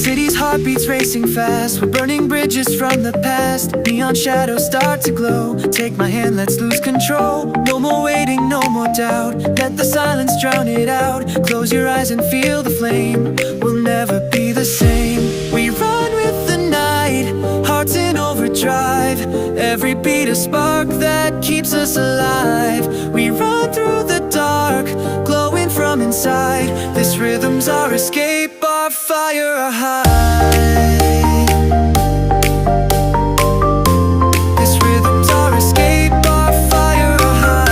city's heartbeats racing fast. We're burning bridges from the past. Neon shadows start to glow. Take my hand, let's lose control. No more waiting, no more doubt. Let the silence drown it out. Close your eyes and feel the flame. We'll never be the same. We run with the night, hearts in overdrive. Every beat a spark that keeps us alive. We run through the dark, glowing from inside. This rhythm's our escape, our fire, our high. This rhythm's our escape, our fire, our high.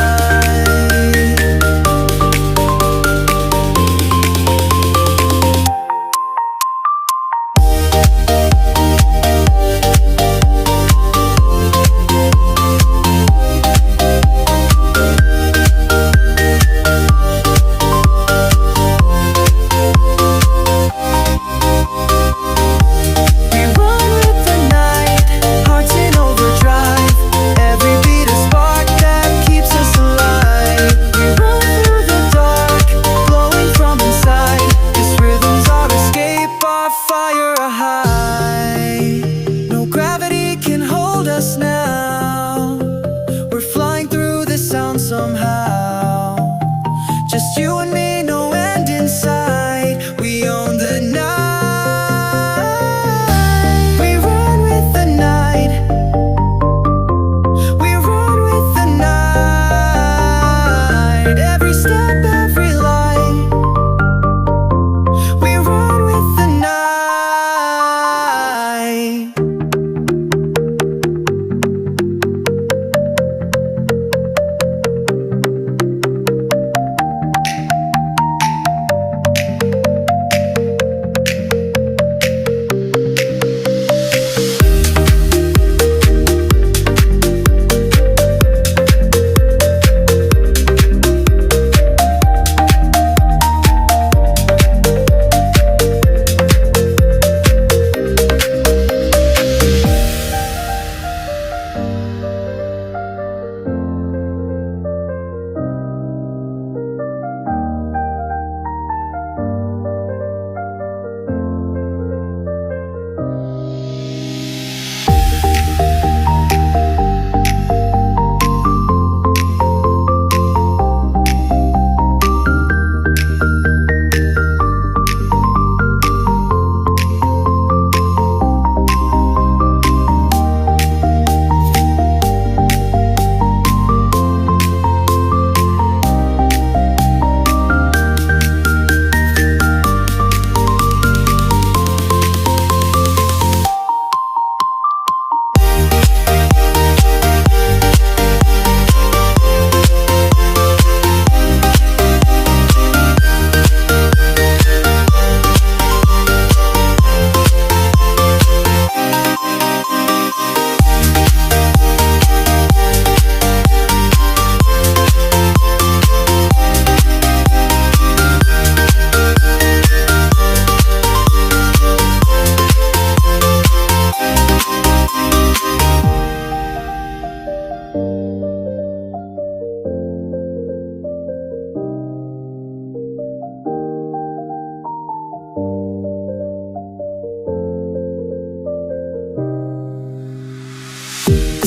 Somehow, just you and me, no end in sight. We own the night. We run with the night. We run with the night. Every step, every line. We run with the night.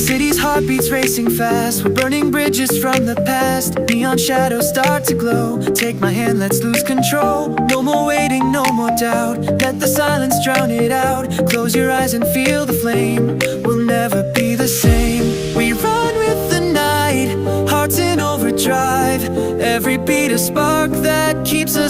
City's heartbeats racing fast. We're burning bridges from the past. Neon shadows start to glow. Take my hand, let's lose control. No more waiting, no more doubt. Let the silence drown it out. Close your eyes and feel the flame. We'll never be the same. We run with the night, hearts in overdrive. Every beat a spark that keeps us